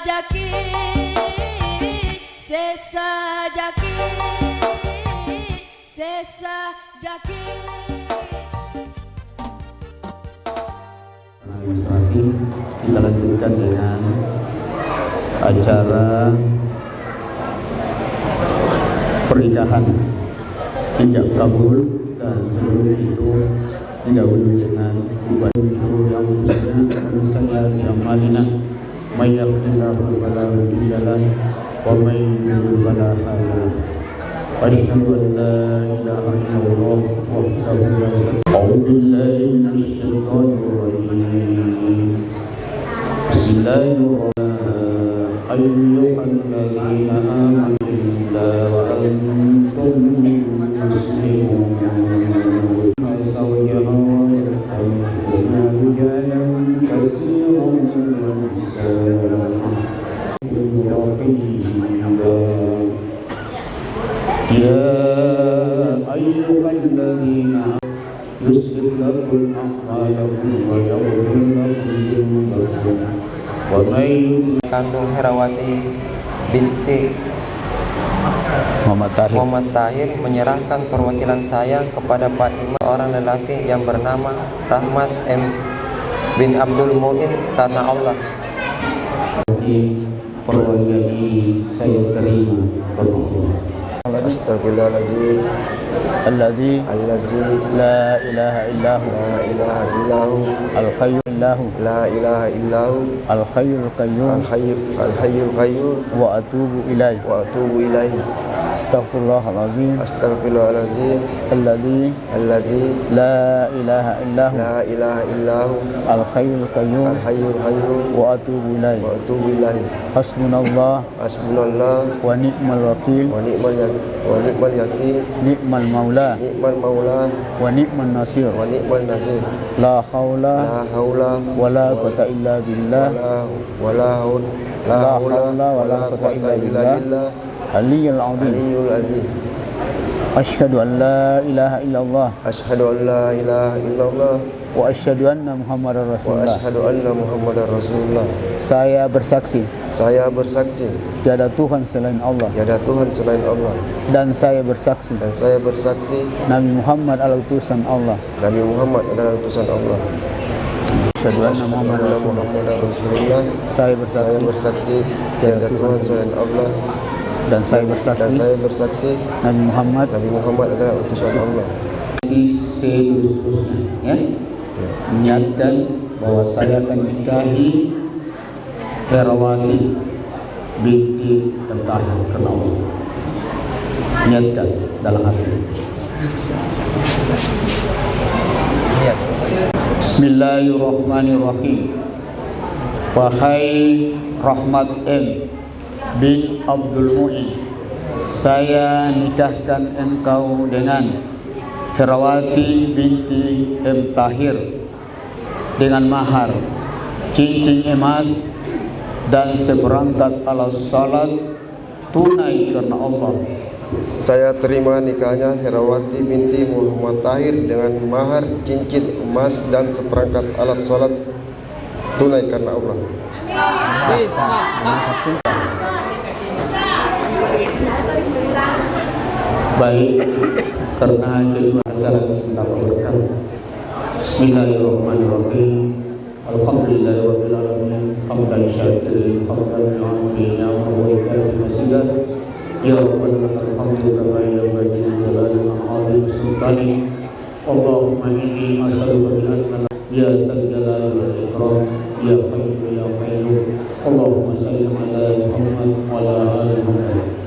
jaki sesa jaki sesa jaki. Administrasi kita lanjutkan dengan acara pernikahan ijab kabul, dan sebelum itu didahului dengan ibadah yang musnah yang malina mayyaqillahu fala mudhillalah wa may yudlil fala hadiyalah. Asyhadu an la ilaha illallah wahdahu la syarika lahu. A'udzu billahi minasy syaithanir rajim. Bismillahirrahmanirrahim. Ayyuhalladzina amanu billahi wa antum muslimun. Ya ayyuhalladzina yuslih lakum a'malakum wa yaghfir lakum dhunubakum wa may kandung Herawati binti Muhammad Tahir menyerahkan perwakilan saya kepada Pak Imam, orang lelaki yang bernama Rahmat M. bin Abdul Mu'in karena Allah. Perwakilan ini saya terima karena Astagfirullahaladzim Allazi la ilaha illahu la ilaha illahu al-hayyul qayyum wa atubu ilaihi. Astaghfirullahaladzim Allazi la ilaha illahu al-hayyul qayyum wa atubu ilaihi. Hasbunallah wa ni'mal wakil wa ni'mal yakin ni'mal maula wa ni'mal nasir. La haula wa la quwwata illa billah Aliyul azim. Asyhadu an la ilaha illallah wa asyhadu anna Muhammadar Rasulullah. Saya bersaksi tiada Tuhan selain Allah. Dan saya bersaksi Nabi Muhammad adalah utusan Allah. Asyhadu anna Muhammadar Rasulullah. Saya bersaksi tiada Tuhan selain Allah. Dan saya bersaksi Nabi Muhammad adalah utusan Allah. Jadi seterusnya, ya, niatkan bahwa saya akan nikahi Herawati binti Tahir karena Allah. Niatkan dalam hati. Bismillahirrahmanirrahim. Wahai Rahmat M. bin Abdul Mu'in, saya nikahkan engkau dengan Herawati binti M. Tahir dengan mahar cincin emas dan seperangkat alat salat tunai karena Allah. Saya terima nikahnya Herawati binti Muhammad Tahir dengan mahar cincin emas dan seperangkat alat salat tunai karena Allah. Baik, karena kedua acara mendapat berkah. Bismillahirrahmanirrahim. Alhamdulillahirabbil alamin. Hamdan syakirin, hamdan mu'min, ya Allah masjid. Ya Rabbana lakal hamdu kama yanbaghi li jalali al-'azim sultani. Allahumma inni as'aluka bi anna ya zal jalali wal ikram ya hayyu ya qayyum. Allahumma salli ala Muhammad wa ala ali Muhammad.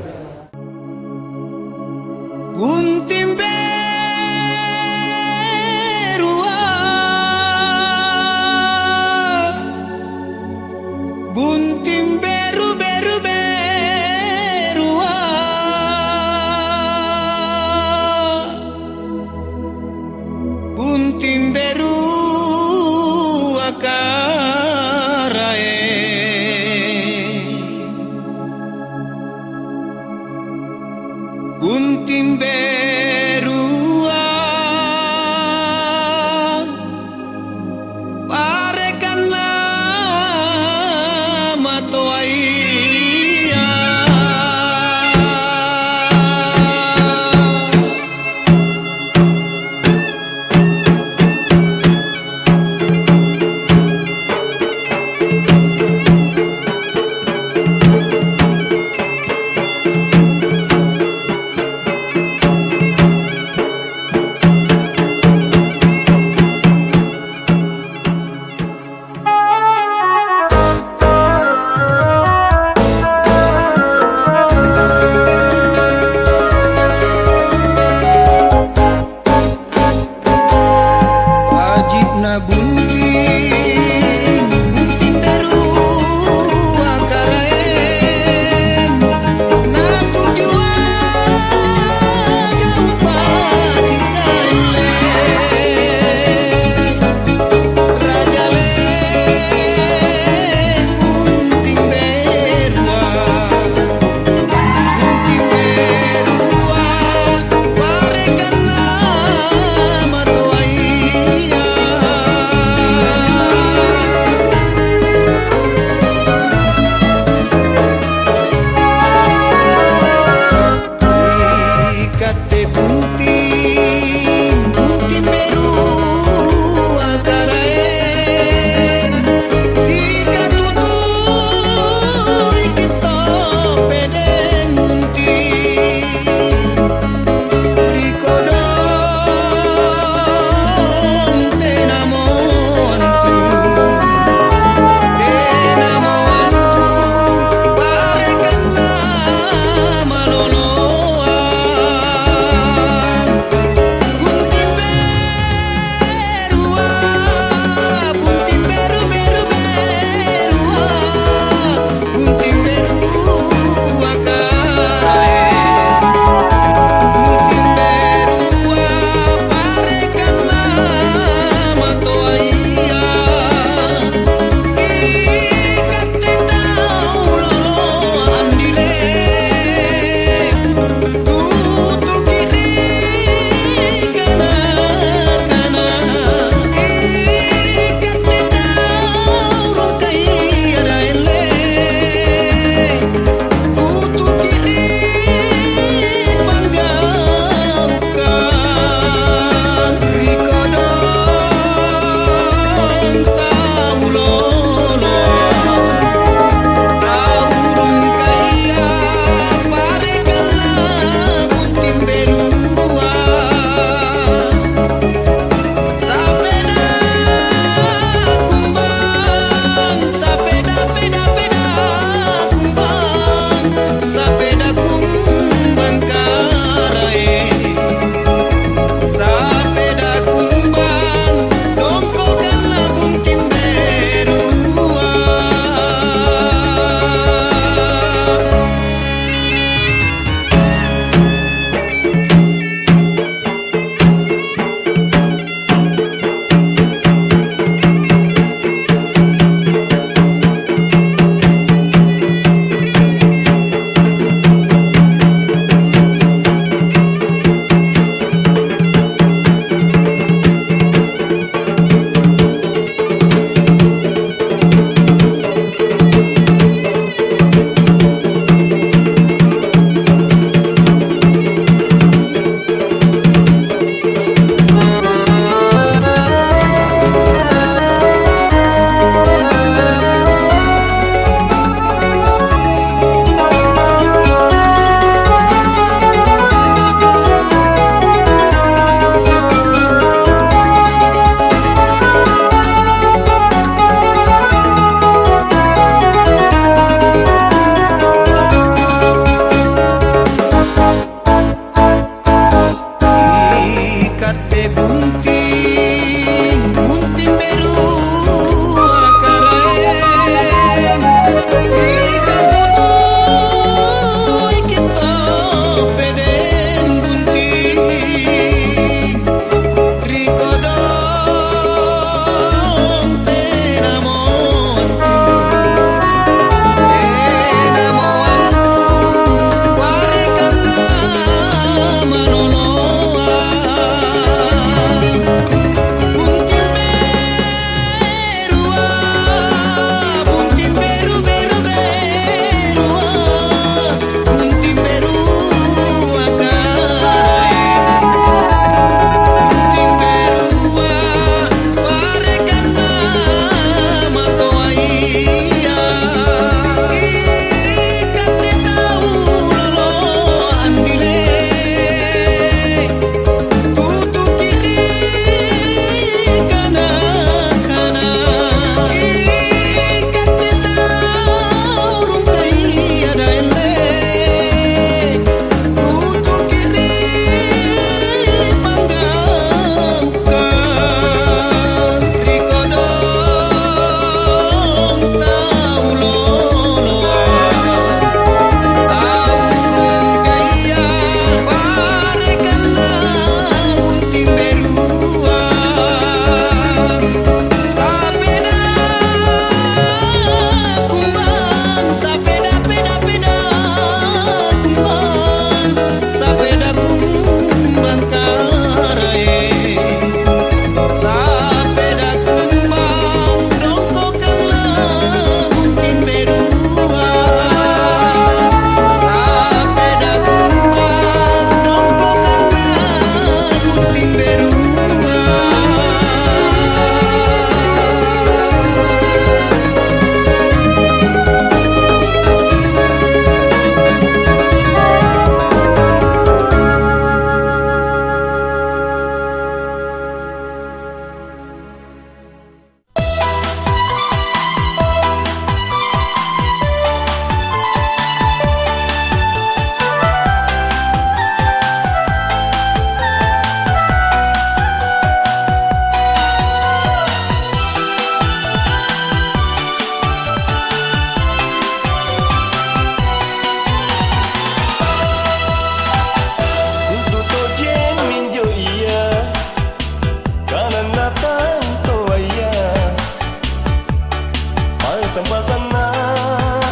pasang-pasang nah,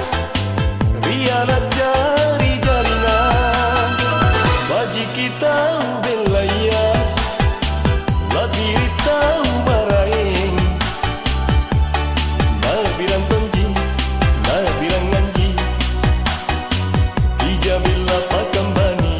biarlah cari jaringan. Baji kita belaya, labiri tahu maraing. Nah bilang tonji, nah bilang nganji, ijabila pakambani.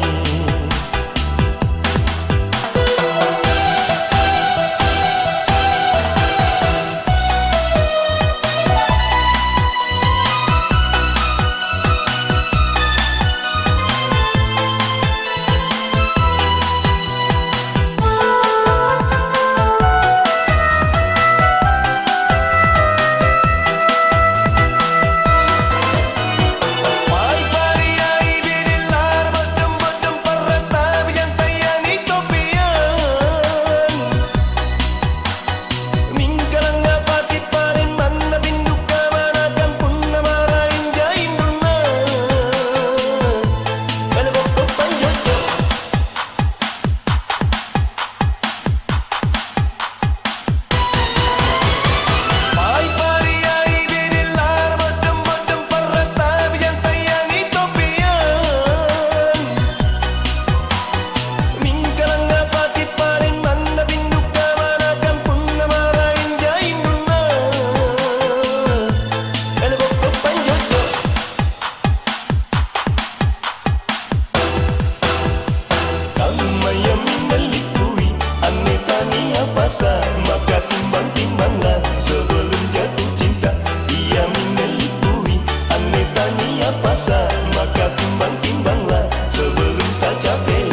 Maka timbang-timbanglah sebelum jatuh cinta. Ia menelipui aneh tania pasar. Maka timbang-timbanglah sebelum tak capek.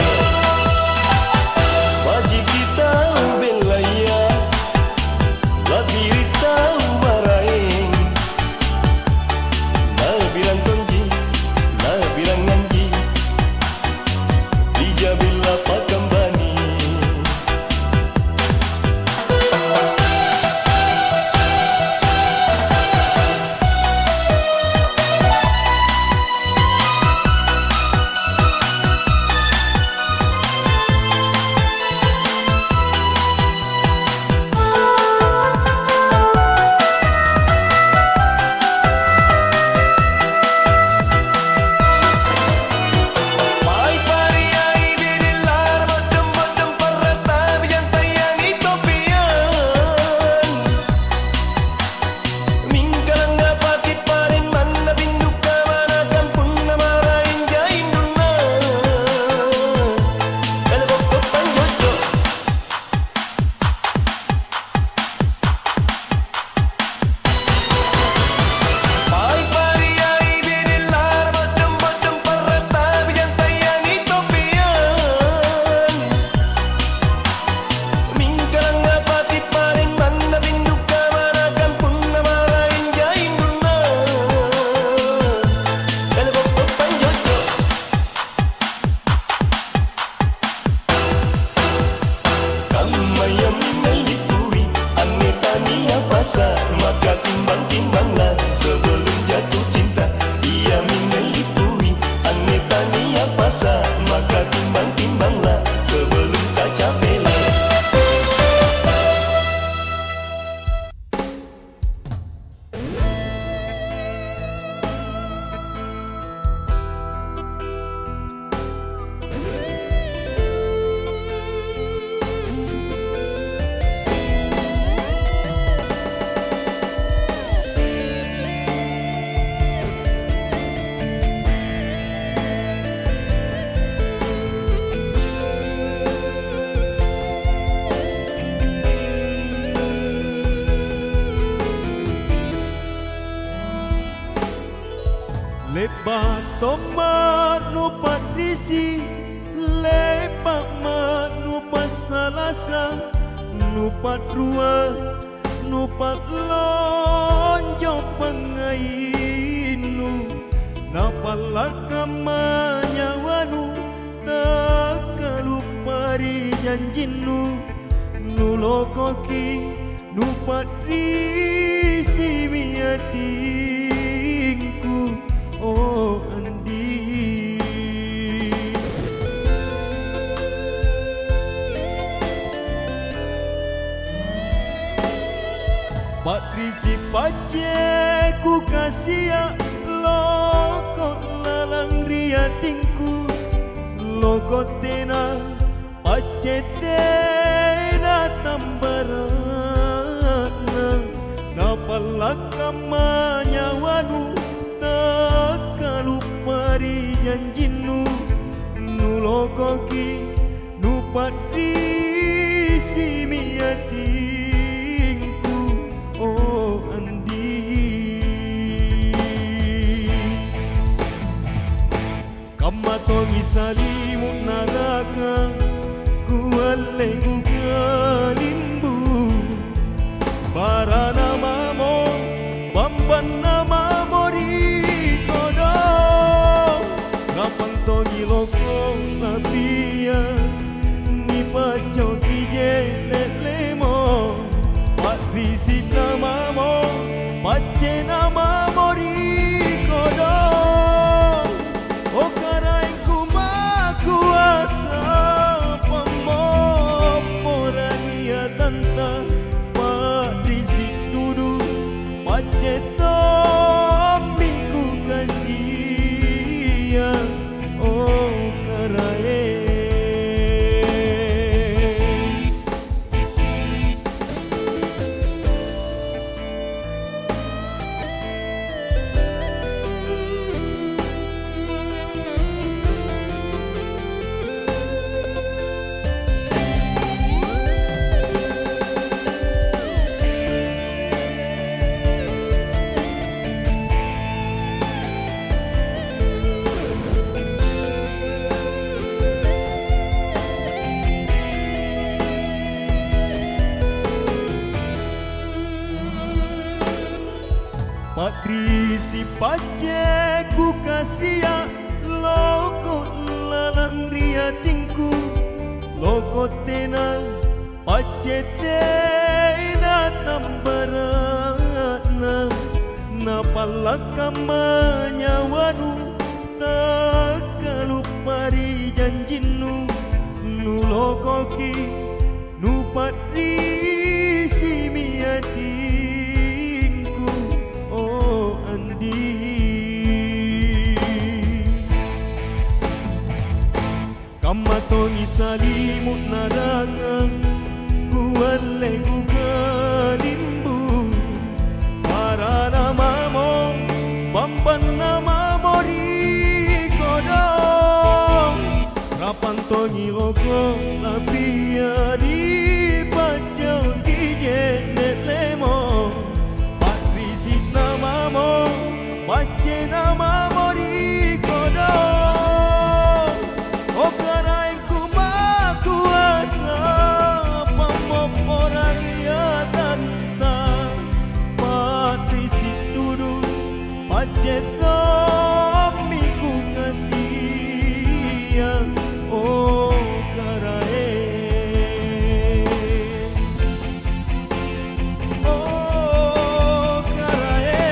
Baji kita belaya, labiri tahu maraing. Nah bilang tonji, nah bilang nganji, dijabila pakambani. Maka timbang-timbanglah sebelum jatuh cinta. Ia menelipui aneh tania pasar. Maka timbang-timbanglah sebelum tak capek. Lepak tomat nupat disi, lepak mat nupat salasa, nupat rua, nupat lonjok pengainu, napalak kamanya wanu, tak kalupa di janjinu, nulokoki nupat disi miatingku. Oh Andi, Patrisi pace ku kasih lokot lalang ria tingku lokot tena pace tena tambarana napalak kamanya wanu takalupari janjinu nulokoki nupati simiatinku oh andi kamatongi salimu naraka kuale gugalimbu para namamo bamban namamo rikodo kapantongi loko napia ni paco tije lelemo patrisit namamo pace namamo rikodo okarai kumakuasa pamoporangia tanta patrisit dudu pace tomiku kasih oh karae Patrisi pace ku kasih loko lalang ria tingku loko tena pace tena tambarana napalak kamanya wanu takalupari janjinu nulokoki nupatri simiatinku oh andi kamatongi salimu naranga kuale gugalimbu para namamo bamban namamo rikodo rapantongi loko lapia di pacau tije lemo patrisit namamo pace namamo rikodo okarai kumakuasa pamoporangia tanta patrisit dudu pace tomiku kasih oh karae oh karae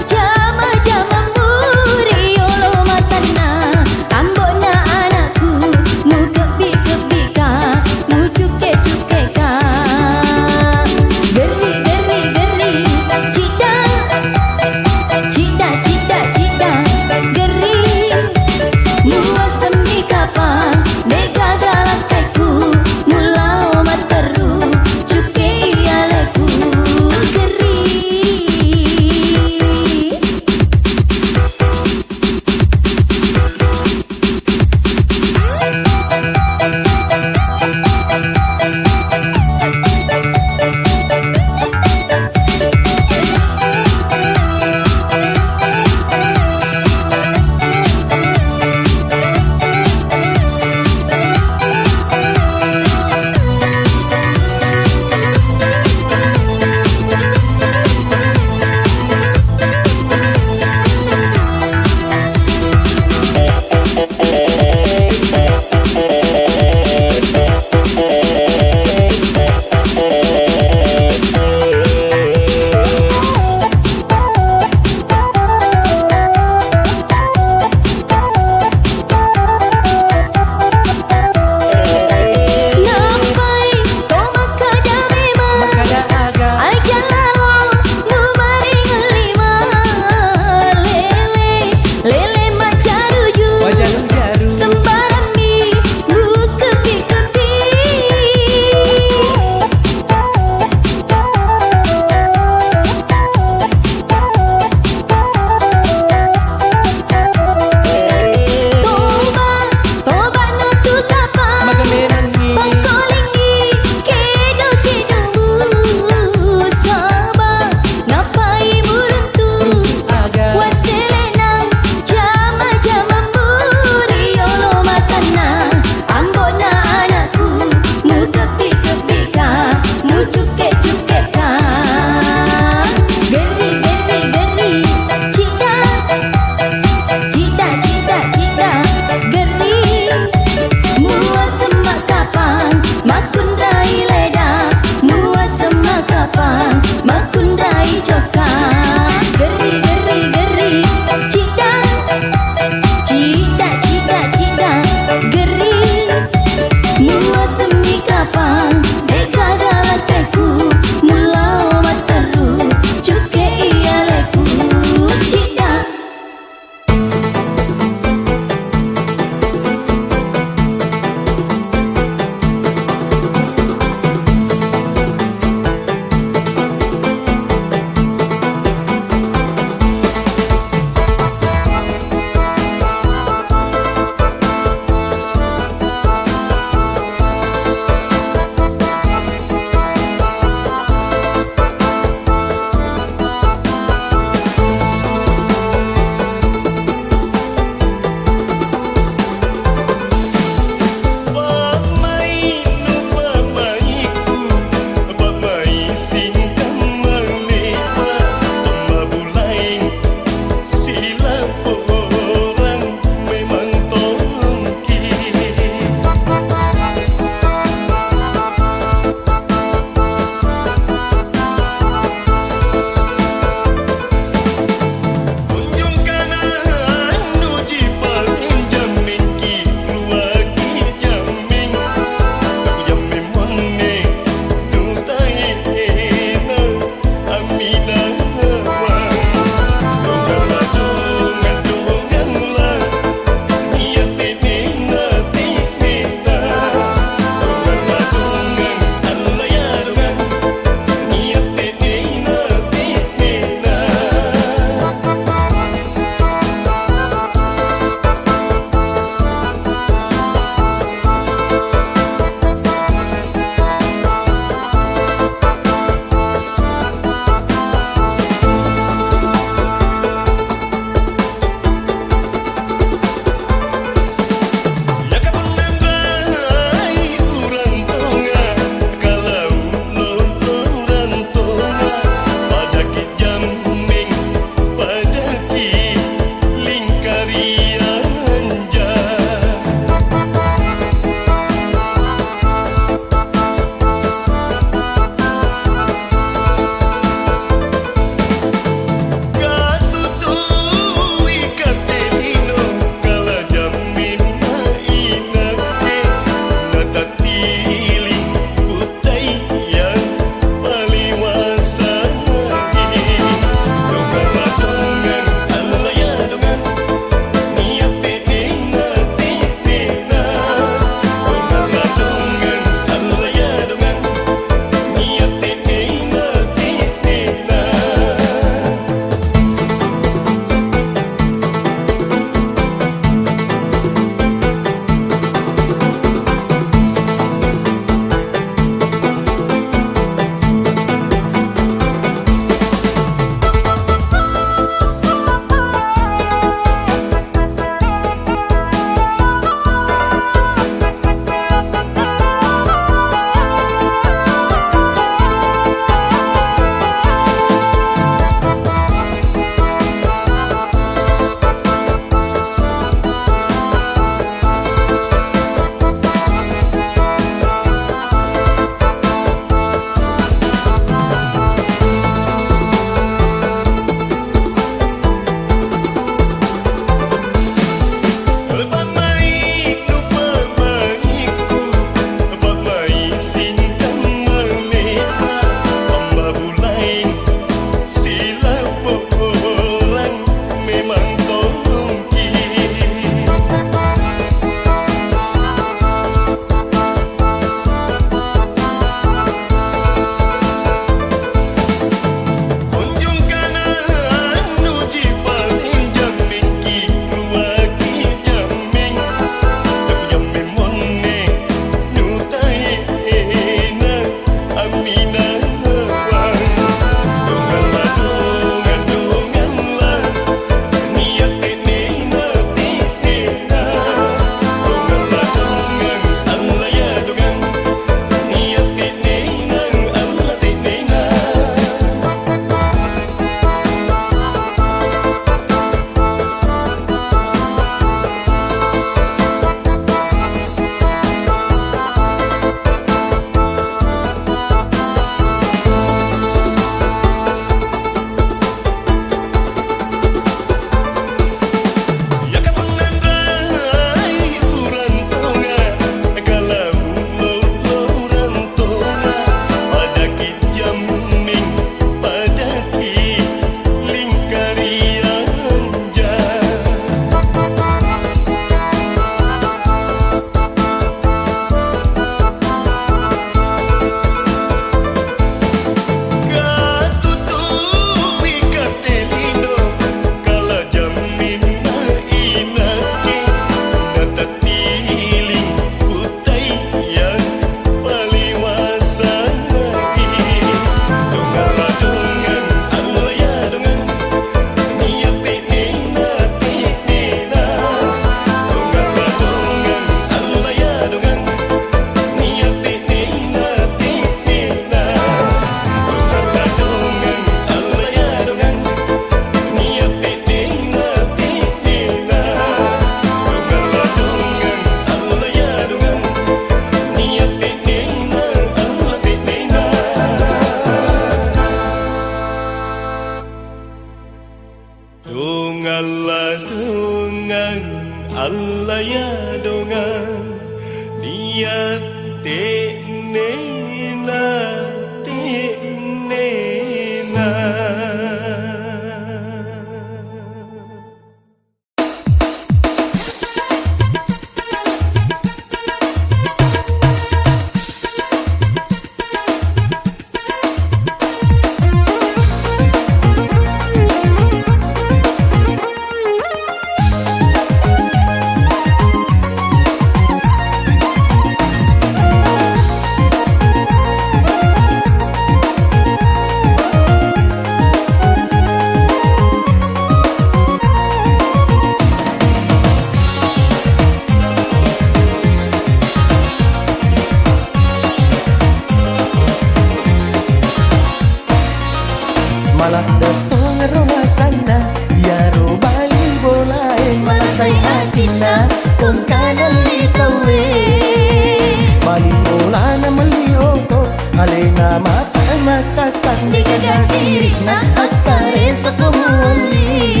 alena mata mata kan Dikaga sirikna akare sakamuli.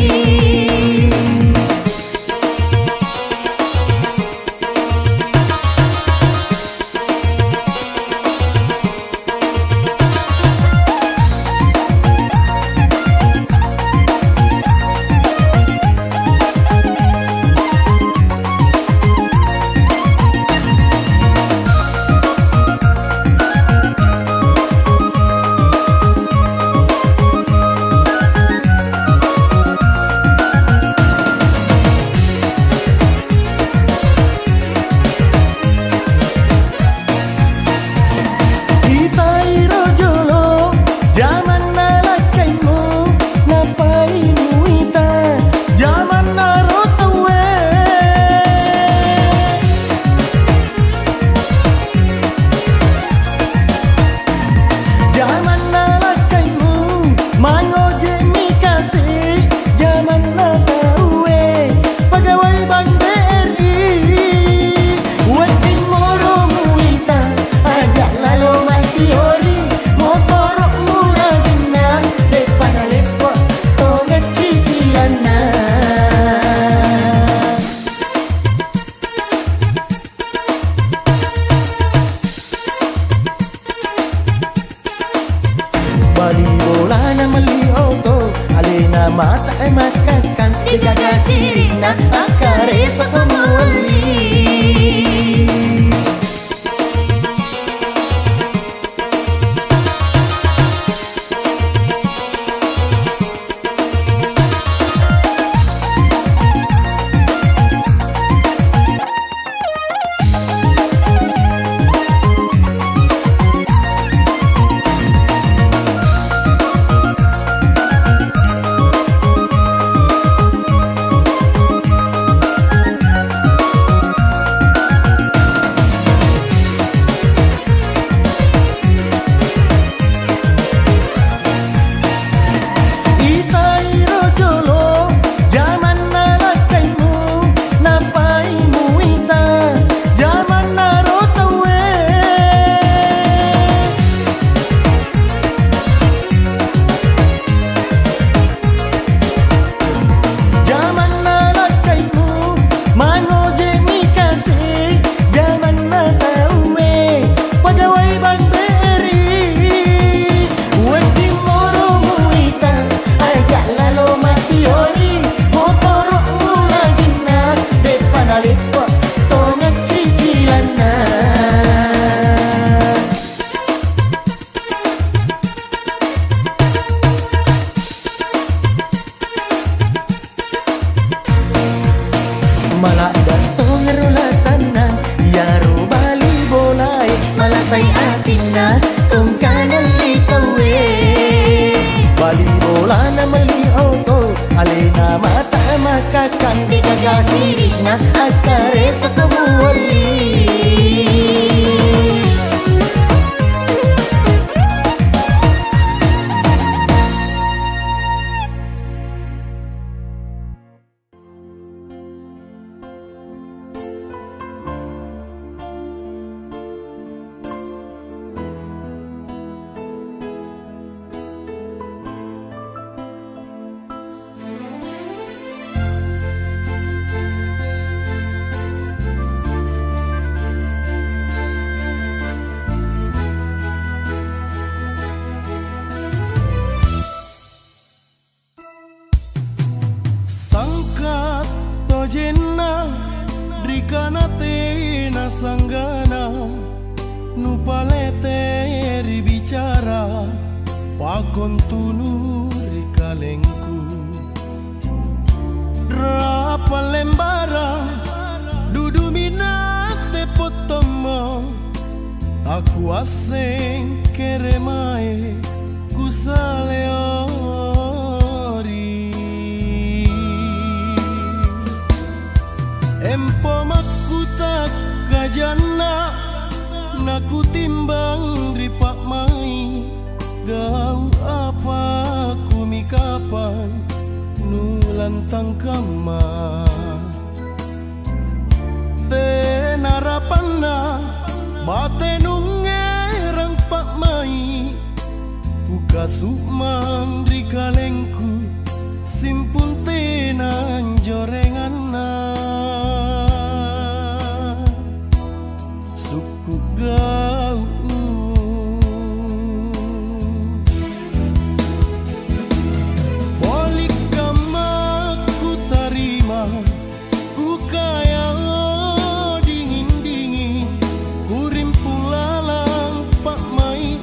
Bali bola na mali auto alena mata makakan Dikaga sirikna akare sakamuli. Malak datong rulasanan Yaro bali bolai Malasay atina kung kanan likawe. Bali bola na mali auto alena mata makakan Dikaga sirikna akare sakamuli. Sangkat tojena drikana tena sanggana nupalete ribicara pakon tunu rikalengku drapa lembara dudu minate potomo aku aseng keremae kusaleori empo makuta kajana naku timbang ripak mai gau apa kumi kapan nulantang kama tenarapana bate nungerang pak mai Kasukmang di kalengku simpun tenan jorengana suku gau bolik kama ku tarima ku kaya dingin-dingin ku rimpung lalang pak mai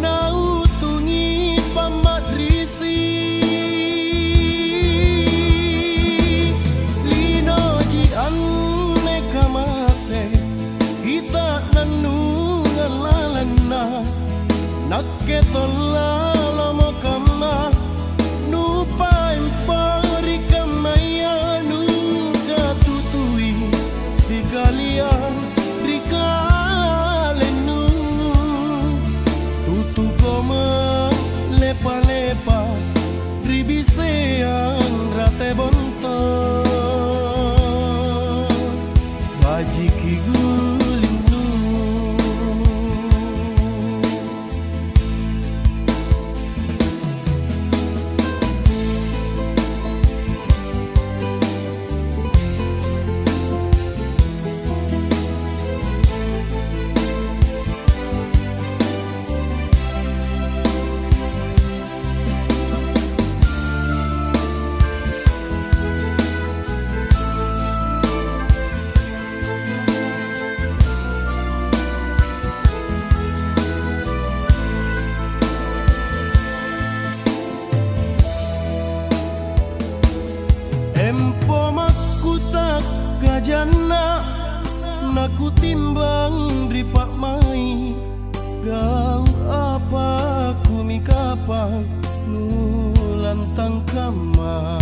nau tungi pamat risi lino ji anne kamase kita nanu ngalalana nakke tolala mo kama nupa impari kamaya nu katutui sikalian rikalenu tutu koma lepa-lepa ribisean rate bonto bajiki gulinu empo makutak kajana naku timbang di pak mai gau apa kumi kapang nulantang kama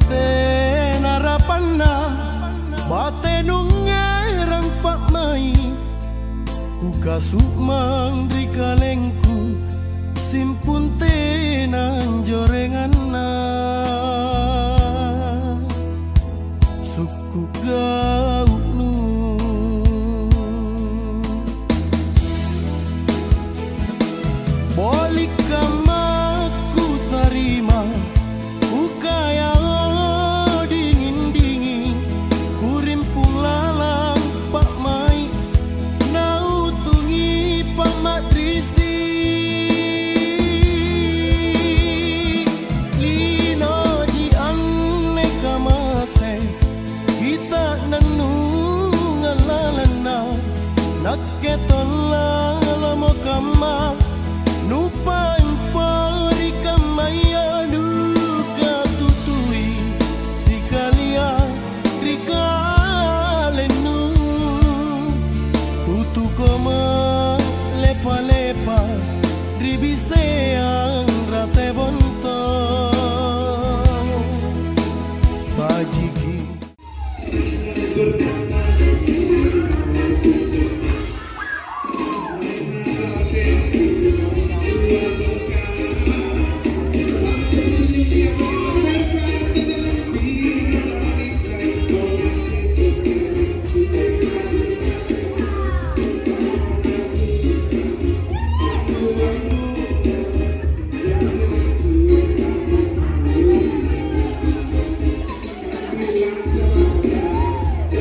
tenarapana bate nungerang pak mai uka sukmang di kalengku simpun tenan jorengana suku gau nu bolik kama ku tarima ku kaya dingin-dingin ku rimpung lalang pak mai nau tungi pamat risi lino ji anne kamase kita nanu ngalalana nakke tolala mo kama nupa impari kamaya nuka tutui sikalia rikalenu tutu koma lepa-lepa ribiseang rate bonto bajiki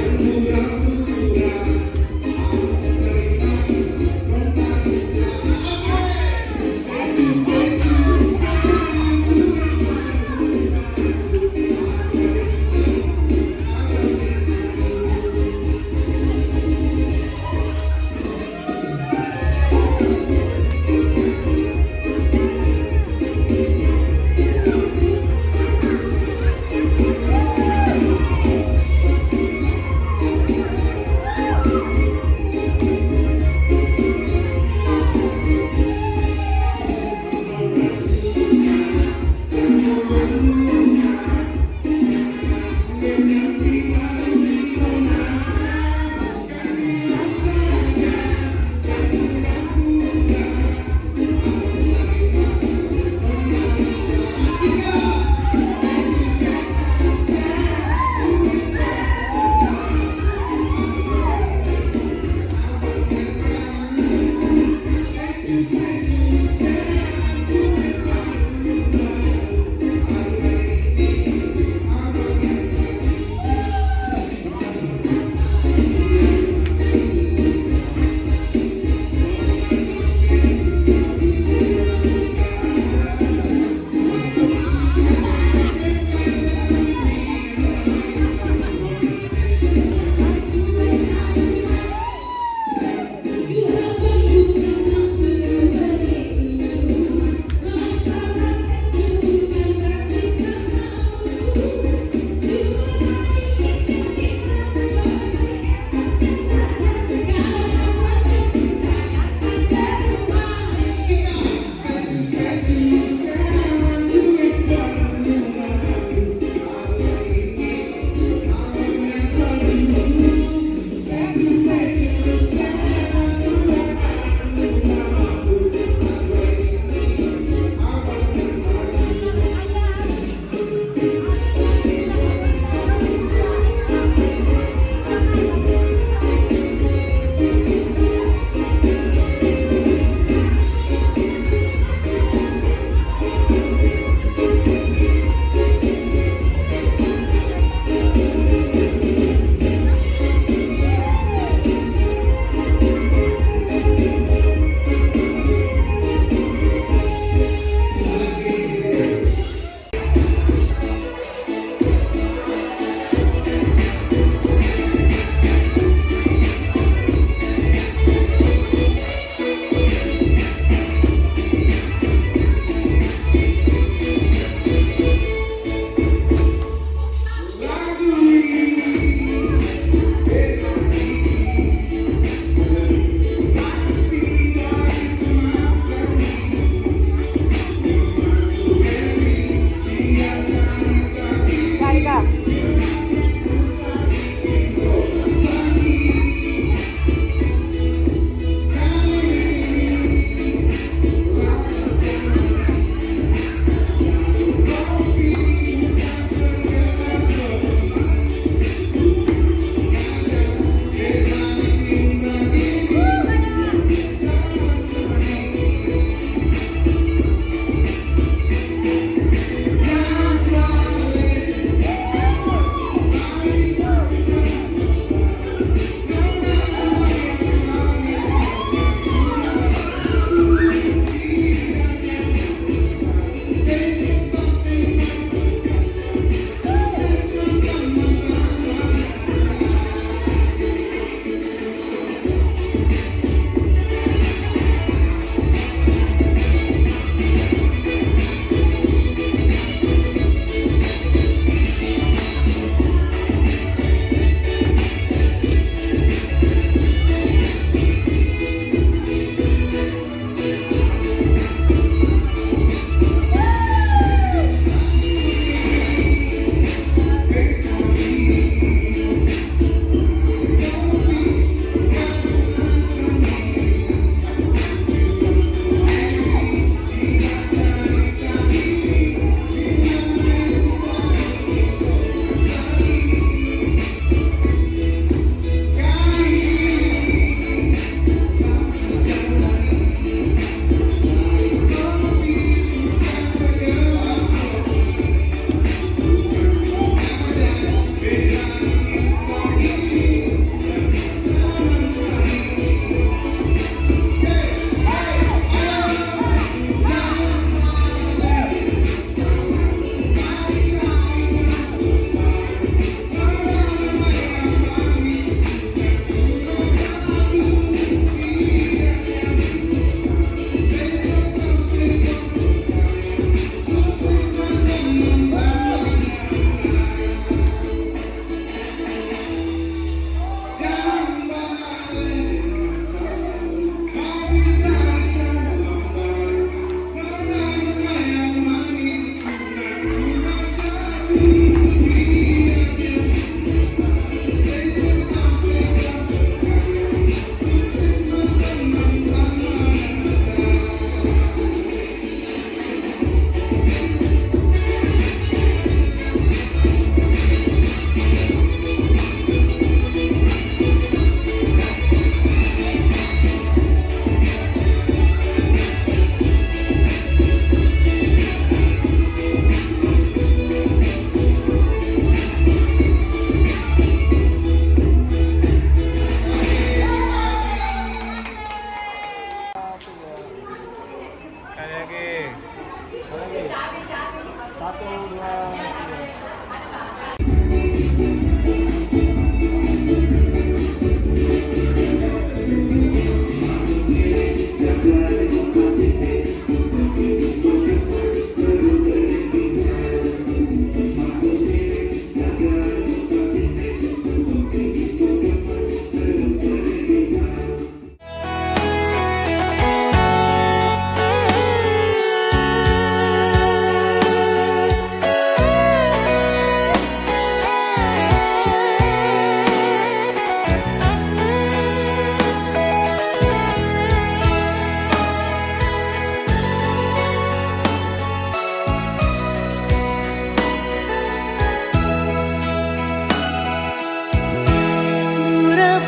Jangan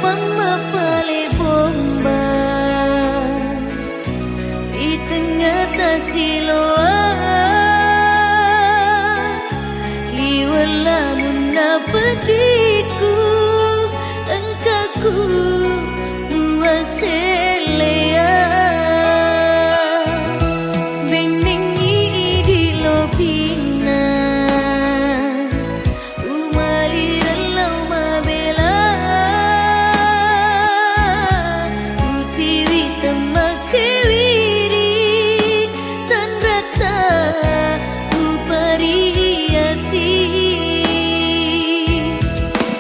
mama pale bomba di tengah tasiloa liwala munna petiku engkaku buaselea beningi di lobina umali relau mabela utiwi temakewiri tanrata upariati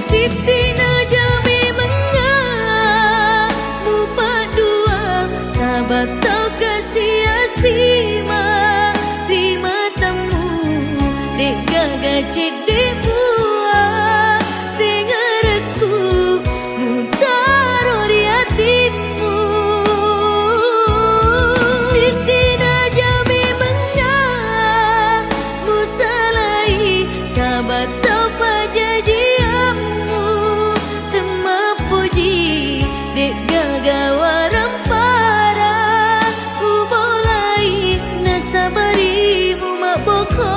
sitina jami menga bupa dua sahabat tau kasih asima terima temu dek gagajit dek buah sengareku mutaro di hatimu sitina jami menang musalai sahabat tau pajajiamu tema puji dek gagawaram para ubolai nasabarimu mak boko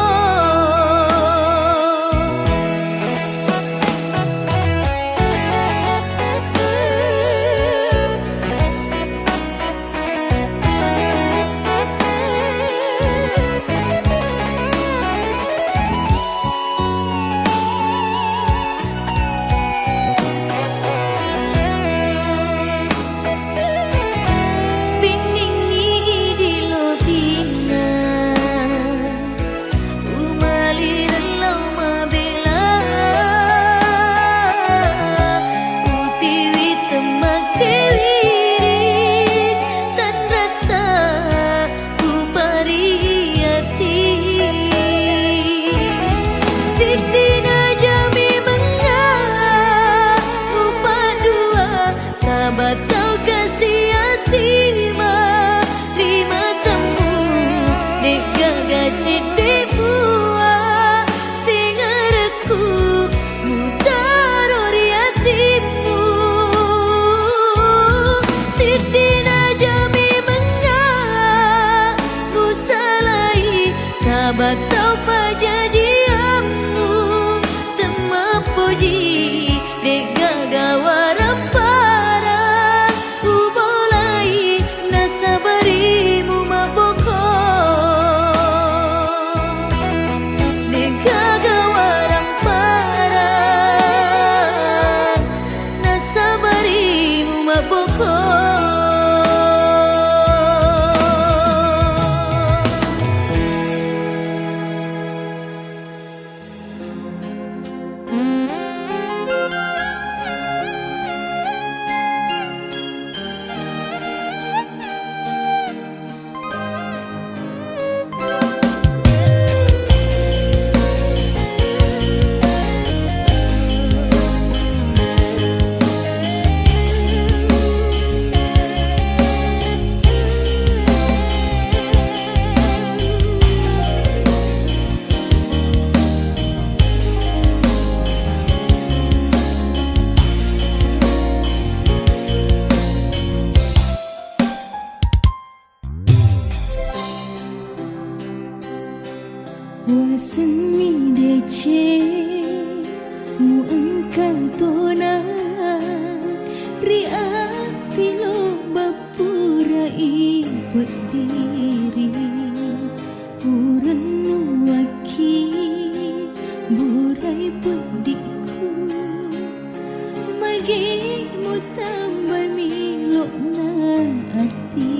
biningi di lobina umali relau mabela utiwi temakewiri tanrata upariati sitina jami menga rupa dua sahabat tau kasih asima terima temu dek gagajit dek buah sengareku mutaro di hatimu sitina jami menga musalai sahabat tau pajajiamu tema puji dek gagawaram para ubolai nasabarimu mak boko dek gagawaram para nasabarimu mak boko wasemi dece mu engkau tona ria tilo bapura ibuat diri uranu waki burai pediku magi mu tambah milok na hati